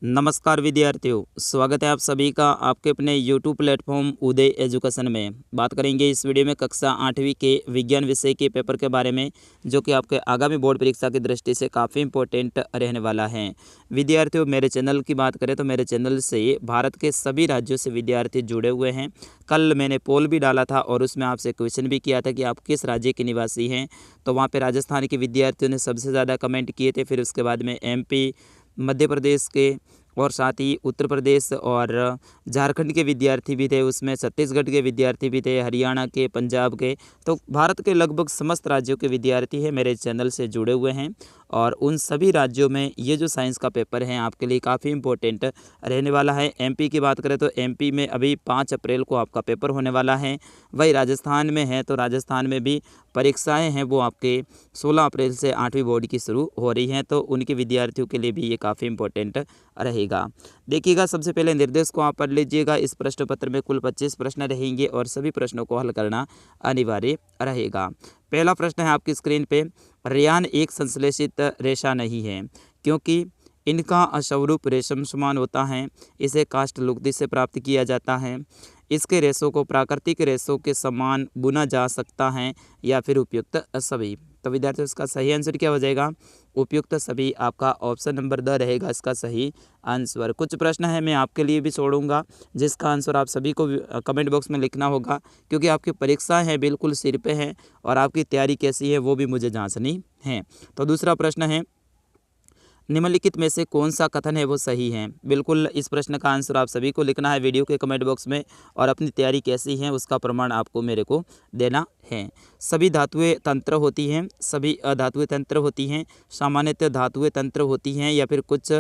नमस्कार विद्यार्थियों, स्वागत है आप सभी का आपके अपने YouTube प्लेटफॉर्म उदय एजुकेशन में। बात करेंगे इस वीडियो में कक्षा 8वीं के विज्ञान विषय के पेपर के बारे में, जो कि आपके आगामी बोर्ड परीक्षा की दृष्टि से काफ़ी इंपॉर्टेंट रहने वाला है। विद्यार्थियों, मेरे चैनल की बात करें तो मेरे चैनल से भारत के सभी राज्यों से विद्यार्थी जुड़े हुए हैं। कल मैंने पोल भी डाला था और उसमें आपसे क्वेश्चन भी किया था कि आप किस राज्य के निवासी हैं। तो वहाँ पर राजस्थान के विद्यार्थियों ने सबसे ज़्यादा कमेंट किए थे। फिर उसके बाद में MP, मध्य प्रदेश के और साथ ही उत्तर प्रदेश और झारखंड के विद्यार्थी भी थे, उसमें छत्तीसगढ़ के विद्यार्थी भी थे, हरियाणा के, पंजाब के। तो भारत के लगभग समस्त राज्यों के विद्यार्थी हैं मेरे चैनल से जुड़े हुए हैं। और उन सभी राज्यों में ये जो साइंस का पेपर है आपके लिए काफ़ी इंपॉर्टेंट रहने वाला है। MP की बात करें तो MP में अभी 5 अप्रैल को आपका पेपर होने वाला है। वही राजस्थान में है तो राजस्थान में भी परीक्षाएं हैं वो आपके 16 अप्रैल से 8वीं बोर्ड की शुरू हो रही हैं। तो उनके विद्यार्थियों के लिए भी ये काफ़ी इंपॉर्टेंट रहेगा। देखिएगा, सबसे पहले निर्देश को आप पढ़ लीजिएगा। इस प्रश्न पत्र में कुल 25 प्रश्न रहेंगे और सभी प्रश्नों को हल करना अनिवार्य रहेगा। पहला प्रश्न है आपकी स्क्रीन पे, रेयान एक संश्लेषित रेशा नहीं है क्योंकि इनका स्वरूप रेशम समान होता है। इसे काष्ठ लुगदी से प्राप्त किया जाता है। इसके रेशों को प्राकृतिक रेशों के समान बुना जा सकता है या फिर उपयुक्त सभी। तो विद्यार्थियों, इसका सही आंसर क्या हो जाएगा? उपयुक्त सभी आपका ऑप्शन नंबर द रहेगा इसका सही आंसर। कुछ प्रश्न है मैं आपके लिए भी छोड़ूंगा जिसका आंसर आप सभी को कमेंट बॉक्स में लिखना होगा, क्योंकि आपकी परीक्षा है बिल्कुल सिर पे है और आपकी तैयारी कैसी है वो भी मुझे जांचनी है। तो दूसरा प्रश्न है, निम्नलिखित में से कौन सा कथन है वो सही है? बिल्कुल इस प्रश्न का आंसर आप सभी को लिखना है वीडियो के कमेंट बॉक्स में और अपनी तैयारी कैसी है उसका प्रमाण आपको मेरे को देना है। सभी धातुएं तंत्र होती हैं, सभी अधातुएं तंत्र होती हैं, सामान्यतः धातुएं तंत्र होती हैं या फिर कुछ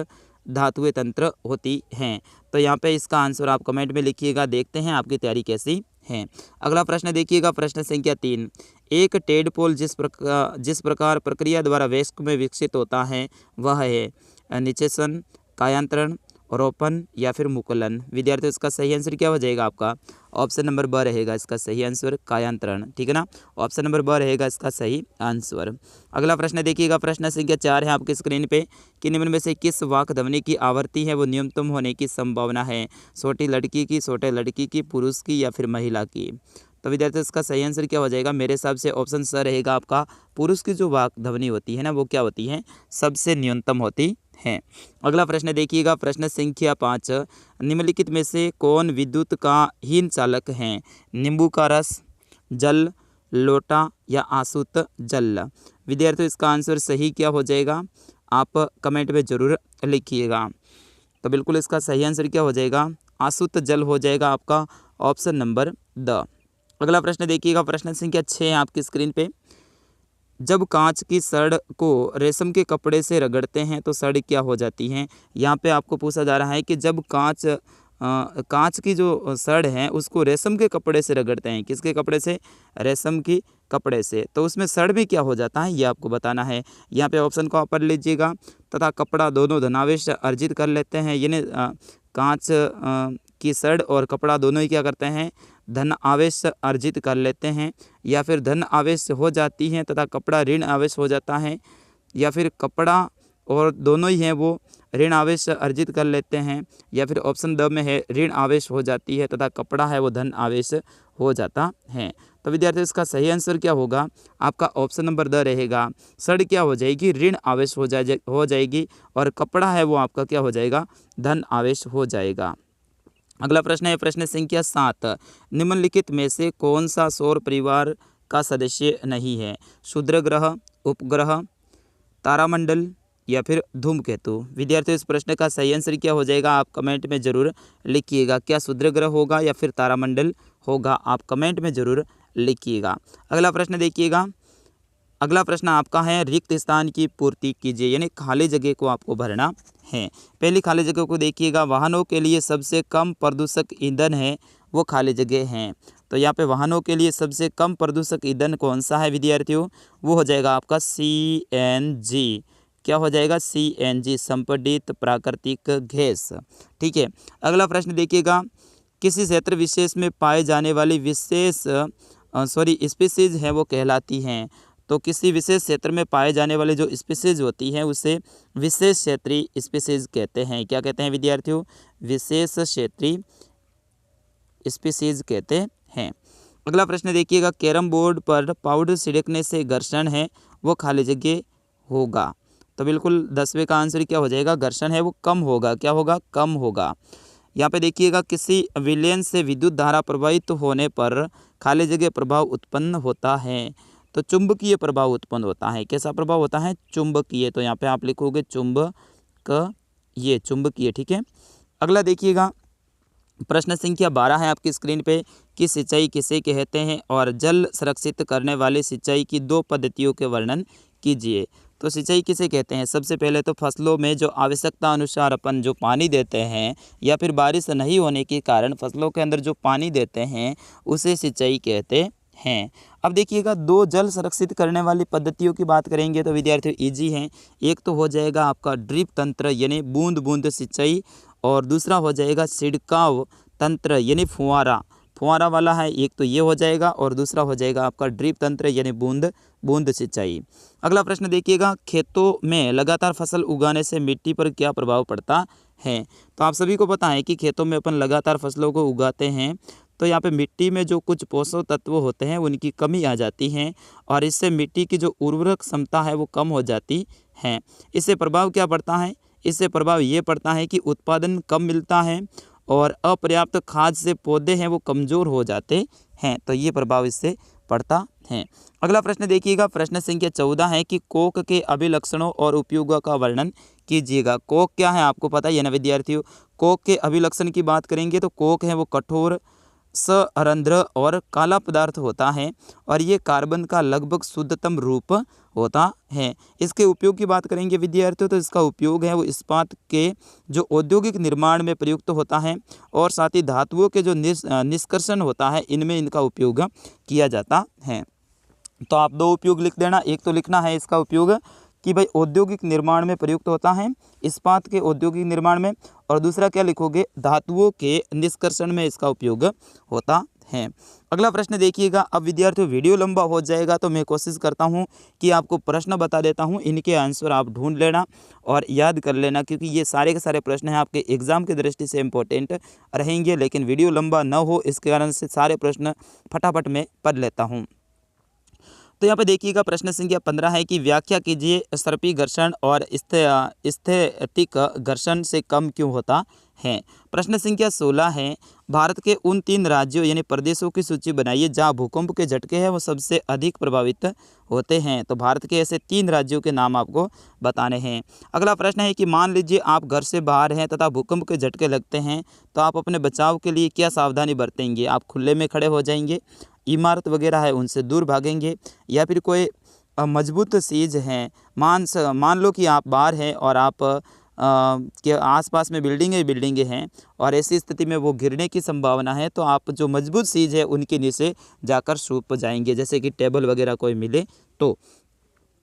धातुएं तंत्र होती हैं। तो यहाँ पे इसका आंसर आप कमेंट में लिखिएगा। देखते हैं आपकी तैयारी कैसी है। अगला प्रश्न देखिएगा, प्रश्न संख्या 3। एक टेडपोल जिस प्रकार प्रक्रिया द्वारा वयस्क में विकसित होता है वह है निषेचन, कायांतरण, रोपण या फिर मुकुलन। विद्यार्थियों, इसका सही आंसर क्या हो जाएगा? आपका ऑप्शन नंबर ब रहेगा इसका सही आंसर, कायांतरण। ठीक है ना, ऑप्शन नंबर ब रहेगा इसका सही आंसर। अगला प्रश्न देखिएगा, प्रश्न संख्या 4 है आपकी स्क्रीन पे कि निम्न में से किस वाक् ध्वनि की आवृत्ति है वो न्यूनतम होने की संभावना है? छोटी लड़की की, छोटे लड़की की, पुरुष की या फिर महिला की? तो विद्यार्थियों, इसका सही आंसर क्या हो जाएगा? मेरे हिसाब से ऑप्शन स रहेगा आपका। पुरुष की जो वाक् ध्वनि होती है ना वो क्या होती है? सबसे न्यूनतम होती है। अगला प्रश्न देखिएगा, प्रश्न संख्या 5। निम्नलिखित में से कौन विद्युत का हीन चालक है? नींबू का रस, जल, लोटा या आसुत जल? विद्यार्थियों, इसका आंसर सही क्या हो जाएगा? आप कमेंट में जरूर लिखिएगा। तो बिल्कुल इसका सही आंसर क्या हो जाएगा? आसुत जल हो जाएगा आपका ऑप्शन नंबर द। अगला प्रश्न देखिएगा, प्रश्न संख्या 6 आपकी स्क्रीन पे। जब कांच की सड़ को रेशम के कपड़े से रगड़ते हैं तो सड़ क्या हो जाती हैं? यहाँ पे आपको पूछा जा रहा है कि जब कांच की जो सड़ है उसको रेशम के कपड़े से रगड़ते हैं। किसके कपड़े से? रेशम की कपड़े से। तो उसमें सड़ में क्या हो जाता है ये आपको बताना है। यहाँ पे ऑप्शन को आप पढ़ लीजिएगा। तथा कपड़ा दोनों धनावेश अर्जित कर लेते हैं, यानी कांच की सड़ और कपड़ा दोनों ही क्या करते हैं? धन आवेश अर्जित कर लेते हैं, या फिर धन आवेश हो जाती हैं तथा कपड़ा ऋण आवेश हो जाता है, या फिर कपड़ा और दोनों ही हैं वो ऋण आवेश अर्जित कर लेते हैं, या फिर ऑप्शन द में है ऋण आवेश हो जाती है तथा कपड़ा है वो धन आवेश हो जाता है। तो विद्यार्थियों, इसका सही आंसर क्या होगा? आपका ऑप्शन नंबर द रहेगा। सड़ क्या हो जाएगी? ऋण आवेश हो जाएगी और कपड़ा है वो आपका क्या हो जाएगा? धन आवेश हो जाएगा। अगला प्रश्न है प्रश्न संख्या 7। निम्नलिखित में से कौन सा सौर परिवार का सदस्य नहीं है? क्षुद्र ग्रह, उपग्रह, तारामंडल या फिर धूमकेतु? विद्यार्थियों, इस प्रश्न का सही आंसर क्या हो जाएगा? आप कमेंट में जरूर लिखिएगा। क्या क्षुद्र ग्रह होगा या फिर तारामंडल होगा? आप कमेंट में जरूर लिखिएगा। अगला प्रश्न देखिएगा, अगला प्रश्न आपका है रिक्त स्थान की पूर्ति कीजिए, यानी खाली जगह को आपको भरना है। पहली खाली जगह को देखिएगा, वाहनों के लिए सबसे कम प्रदूषक ईंधन है वो खाली जगह हैं। तो यहाँ पे वाहनों के लिए सबसे कम प्रदूषक ईंधन कौन सा है विद्यार्थियों? वो हो जाएगा आपका CNG। क्या हो जाएगा? CNG, संपीड़ित प्राकृतिक गैस। ठीक है। अगला प्रश्न देखिएगा, किसी क्षेत्र विशेष में पाए जाने वाली विशेष स्पीसीज है वो कहलाती हैं? तो किसी विशेष क्षेत्र में पाए जाने वाले जो स्पीसीज होती हैं उसे विशेष क्षेत्रीय स्पीसीज कहते हैं। क्या कहते हैं विद्यार्थियों? विशेष क्षेत्रीय स्पीसीज कहते हैं। अगला प्रश्न देखिएगा, कैरम बोर्ड पर पाउडर छिड़कने से घर्षण है वो खाली जगह होगा। तो बिल्कुल 10वें का आंसर क्या हो जाएगा? घर्षण है वो कम होगा। क्या होगा? कम होगा। यहाँ पे देखिएगा, किसी विलयन से विद्युत धारा प्रवाहित होने पर खाली जगह प्रभाव उत्पन्न होता है। तो चुंबकीय प्रभाव उत्पन्न होता है। कैसा प्रभाव होता है? चुंबकीय। तो यहाँ पे आप लिखोगे चुंबकीय, चुंबकीय। ठीक है। अगला देखिएगा, प्रश्न संख्या 12 है आपकी स्क्रीन पे कि सिंचाई किसे कहते हैं और जल संरक्षित करने वाली सिंचाई की 2 पद्धतियों के वर्णन कीजिए। तो सिंचाई किसे कहते हैं? सबसे पहले तो फसलों में जो आवश्यकता अनुसार अपन जो पानी देते हैं या फिर बारिश नहीं होने के कारण फसलों के अंदर जो पानी देते हैं उसे सिंचाई कहते हैं। अब देखिएगा, 2 जल संरक्षित करने वाली पद्धतियों की बात करेंगे तो विद्यार्थियों ईजी हैं। एक तो हो जाएगा आपका ड्रिप तंत्र यानी बूंद बूंद सिंचाई, और दूसरा हो जाएगा छिड़काव तंत्र यानी फुहारा, फुहारा वाला है। एक तो ये हो जाएगा और दूसरा हो जाएगा आपका ड्रिप तंत्र यानी बूंद बूंद सिंचाई। अगला प्रश्न देखिएगा, खेतों में लगातार फसल उगाने से मिट्टी पर क्या प्रभाव पड़ता है? तो आप सभी को पता है कि खेतों में अपन लगातार फसलों को उगाते हैं तो यहाँ पे मिट्टी में जो कुछ पोषक तत्व होते हैं उनकी कमी आ जाती है और इससे मिट्टी की जो उर्वरक क्षमता है वो कम हो जाती है। इससे प्रभाव क्या पड़ता है? इससे प्रभाव ये पड़ता है कि उत्पादन कम मिलता है और अपर्याप्त खाद से पौधे हैं वो कमज़ोर हो जाते हैं। तो ये प्रभाव इससे पड़ता है। अगला प्रश्न देखिएगा, प्रश्न संख्या 14 है कि कोक के अभिलक्षणों और उपयोगों का वर्णन कीजिएगा। कोक क्या है आपको पता है ना विद्यार्थियों? कोक के अभिलक्षण की बात करेंगे तो कोक है वो कठोर, सरंध्र और काला पदार्थ होता है और ये कार्बन का लगभग शुद्धतम रूप होता है। इसके उपयोग की बात करेंगे विद्यार्थियों तो इसका उपयोग है वो इस्पात के जो औद्योगिक निर्माण में प्रयुक्त होता है और साथ ही धातुओं के जो निष्कर्षण होता है इनमें इनका उपयोग किया जाता है। तो आप 2 उपयोग लिख देना। एक तो लिखना है इसका उपयोग कि भाई औद्योगिक निर्माण में प्रयुक्त होता है, इस्पात के औद्योगिक निर्माण में, और दूसरा क्या लिखोगे? धातुओं के निष्कर्षण में इसका उपयोग होता है। अगला प्रश्न देखिएगा। अब विद्यार्थियों वीडियो लंबा हो जाएगा तो मैं कोशिश करता हूं कि आपको प्रश्न बता देता हूं, इनके आंसर आप ढूंढ लेना और याद कर लेना क्योंकि ये सारे के सारे प्रश्न हैं आपके एग्जाम की दृष्टि से इम्पोर्टेंट रहेंगे। लेकिन वीडियो लंबा न हो इसके कारण से सारे प्रश्न फटाफट में पढ़ लेता हूँ। तो यहाँ पे देखिएगा, प्रश्न संख्या 15 है कि व्याख्या कीजिए सर्पी घर्षण और स्थैतिक घर्षण से कम क्यों होता है। प्रश्न संख्या 16 है, भारत के उन 3 राज्यों यानी प्रदेशों की सूची बनाइए जहाँ भूकंप के झटके हैं वो सबसे अधिक प्रभावित होते हैं। तो भारत के ऐसे 3 राज्यों के नाम आपको बताने हैं। अगला प्रश्न है कि मान लीजिए आप घर से बाहर हैं तथा भूकंप के झटके लगते हैं तो आप अपने बचाव के लिए क्या सावधानी बरतेंगे? आप खुले में खड़े हो जाएंगे, इमारत वगैरह है उनसे दूर भागेंगे, या फिर कोई मजबूत चीज़ है, मान लो कि आप बाहर हैं और आप के आसपास में बिल्डिंगें हैं और ऐसी स्थिति में वो गिरने की संभावना है तो आप जो मजबूत चीज़ है उनके नीचे जाकर छुप जाएंगे, जैसे कि टेबल वगैरह कोई मिले तो।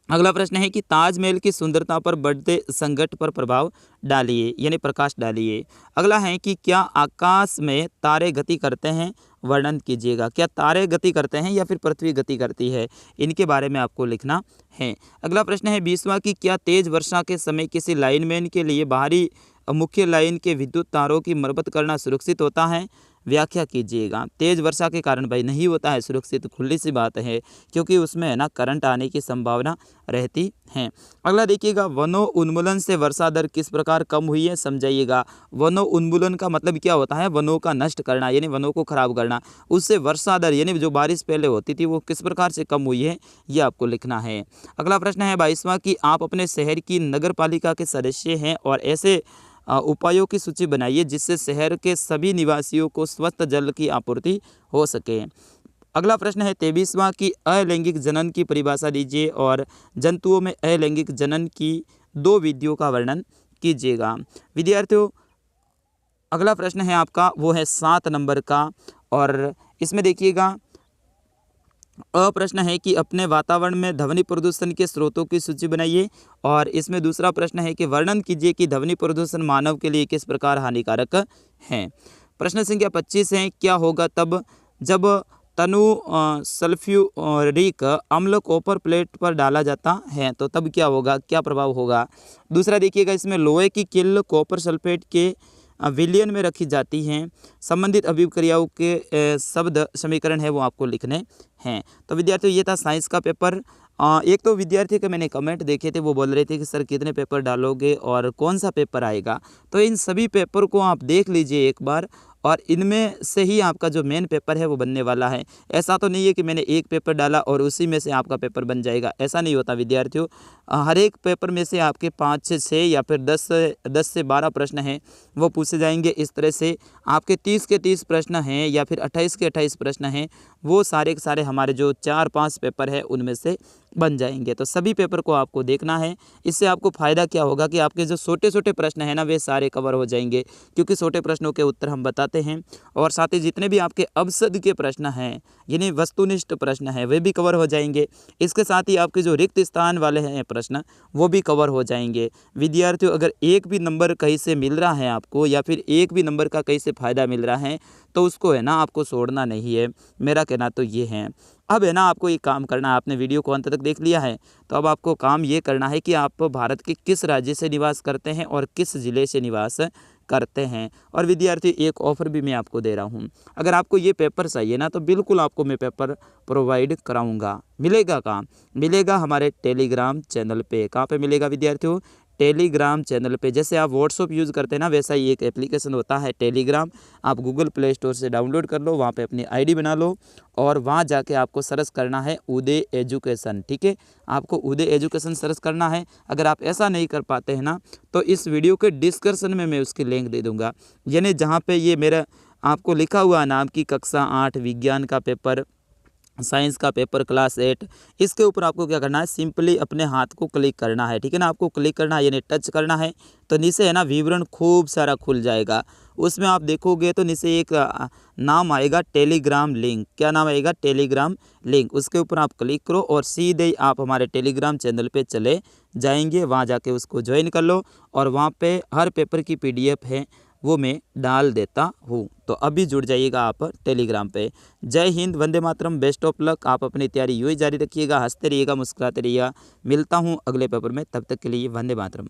अगला प्रश्न है कि ताजमहल की सुंदरता पर बढ़ते संकट पर प्रभाव डालिए यानी प्रकाश डालिए। अगला है कि क्या आकाश में तारे गति करते हैं? वर्णन कीजिएगा। क्या तारे गति करते हैं या फिर पृथ्वी गति करती है? इनके बारे में आपको लिखना है। अगला प्रश्न है 20वां कि क्या तेज वर्षा के समय किसी लाइनमैन के लिए बाहरी मुख्य लाइन के विद्युत तारों की मरम्मत करना सुरक्षित होता है? व्याख्या कीजिएगा। तेज वर्षा के कारण भाई नहीं होता है सुरक्षित, खुली सी बात है, क्योंकि उसमें है ना करंट आने की संभावना रहती है। अगला देखिएगा, वनों उन्मूलन से वर्षा दर किस प्रकार कम हुई है? समझाइएगा। वनों उन्मूलन का मतलब क्या होता है? वनों का नष्ट करना यानी वनों को खराब करना। उससे वर्षा दर यानी जो बारिश पहले होती थी वो किस प्रकार से कम हुई है ये आपको लिखना है। अगला प्रश्न है 22वां कि आप अपने शहर की नगर पालिका के सदस्य हैं और ऐसे उपायों की सूची बनाइए जिससे शहर के सभी निवासियों को स्वच्छ जल की आपूर्ति हो सके। अगला प्रश्न है 23वां कि अलैंगिक जनन की परिभाषा दीजिए और जंतुओं में अलैंगिक जनन की 2 विधियों का वर्णन कीजिएगा। विद्यार्थियों अगला प्रश्न है आपका वो है 7 नंबर का और इसमें देखिएगा प्रश्न है कि अपने वातावरण में ध्वनि प्रदूषण के स्रोतों की सूची बनाइए और इसमें दूसरा प्रश्न है कि वर्णन कीजिए कि ध्वनि प्रदूषण मानव के लिए किस प्रकार हानिकारक है। प्रश्न संख्या 25 है, क्या होगा तब जब तनु सल्फ्यूरिक अम्ल कॉपर प्लेट पर डाला जाता है तो तब क्या होगा, क्या प्रभाव होगा। दूसरा देखिएगा, इसमें लोहे की किल कॉपर सल्फेट के विलयन में रखी जाती हैं। संबंधित अभिक्रियाओं के शब्द समीकरण है वो आपको लिखने हैं। तो विद्यार्थियों ये था साइंस का पेपर। एक तो विद्यार्थी के मैंने कमेंट देखे थे, वो बोल रहे थे कि सर कितने पेपर डालोगे और कौन सा पेपर आएगा। तो इन सभी पेपर को आप देख लीजिए एक बार, और इनमें से ही आपका जो मेन पेपर है वो बनने वाला है। ऐसा तो नहीं है कि मैंने एक पेपर डाला और उसी में से आपका पेपर बन जाएगा, ऐसा नहीं होता विद्यार्थियों। हर एक पेपर में से आपके 5 से 6 या फिर 10 से 12 प्रश्न हैं वो पूछे जाएंगे। इस तरह से आपके 30 के 30 प्रश्न हैं या फिर 28 के 28 प्रश्न हैं, वो सारे के सारे हमारे जो 4-5 पेपर है उनमें से बन जाएंगे। तो सभी पेपर को आपको देखना है। इससे आपको फ़ायदा क्या होगा कि आपके जो छोटे छोटे प्रश्न हैं ना वे सारे कवर हो जाएंगे, क्योंकि छोटे प्रश्नों के उत्तर हम बताते हैं। और साथ ही जितने भी आपके अवसद के प्रश्न हैं यानी वस्तुनिष्ठ प्रश्न हैं वे भी कवर हो जाएंगे। इसके साथ ही आपके जो रिक्त स्थान वाले हैं प्रश्न वो भी कवर हो जाएंगे। विद्यार्थियों अगर एक भी नंबर कहीं से मिल रहा है आपको या फिर एक भी नंबर का कहीं से फ़ायदा मिल रहा है तो उसको है ना आपको छोड़ना नहीं है, मेरा कहना तो ये है। अब है ना आपको ये काम करना है, आपने वीडियो को अंत तक देख लिया है तो अब आपको काम ये करना है कि आप भारत के किस राज्य से निवास करते हैं और किस ज़िले से निवास करते हैं। और विद्यार्थी एक ऑफ़र भी मैं आपको दे रहा हूँ, अगर आपको ये पेपर चाहिए ना तो बिल्कुल आपको मैं पेपर प्रोवाइड कराऊंगा। मिलेगा कहाँ, मिलेगा हमारे टेलीग्राम चैनल पे। कहाँ पे मिलेगा विद्यार्थियों, टेलीग्राम चैनल पे। जैसे आप व्हाट्सअप यूज़ करते हैं ना वैसा ही एक एप्लीकेशन होता है टेलीग्राम, आप गूगल प्ले स्टोर से डाउनलोड कर लो, वहाँ पे अपनी आईडी बना लो और वहाँ जाके आपको सर्च करना है उदय एजुकेशन। ठीक है, आपको उदय एजुकेशन सर्च करना है। अगर आप ऐसा नहीं कर पाते हैं ना तो इस वीडियो के डिस्क्रिप्शन में मैं उसकी लिंक दे दूँगा, यानी जहाँ पर ये मेरा आपको लिखा हुआ नाम की कक्षा 8 विज्ञान का पेपर, साइंस का पेपर क्लास 8, इसके ऊपर आपको क्या करना है, सिंपली अपने हाथ को क्लिक करना है। ठीक है ना, आपको क्लिक करना है यानी टच करना है तो नीचे है ना विवरण खूब सारा खुल जाएगा। उसमें आप देखोगे तो नीचे एक नाम आएगा टेलीग्राम लिंक। क्या नाम आएगा, टेलीग्राम लिंक। उसके ऊपर आप क्लिक करो और सीधे ही आप हमारे टेलीग्राम चैनल पे चले जाएंगे। वहाँ जाके उसको ज्वाइन कर लो और वहाँ पे हर पेपर की PDF है वो मैं डाल देता हूँ। तो अभी जुड़ जाइएगा आप टेलीग्राम पे। जय Hind, Vande Mataram, best of luck. आप अपनी तैयारी यूँ ही जारी रखिएगा, हंसते रहिएगा, मुस्कुराते रहिएगा। मिलता हूँ अगले पेपर में, तब तक के लिए वंदे मातरम।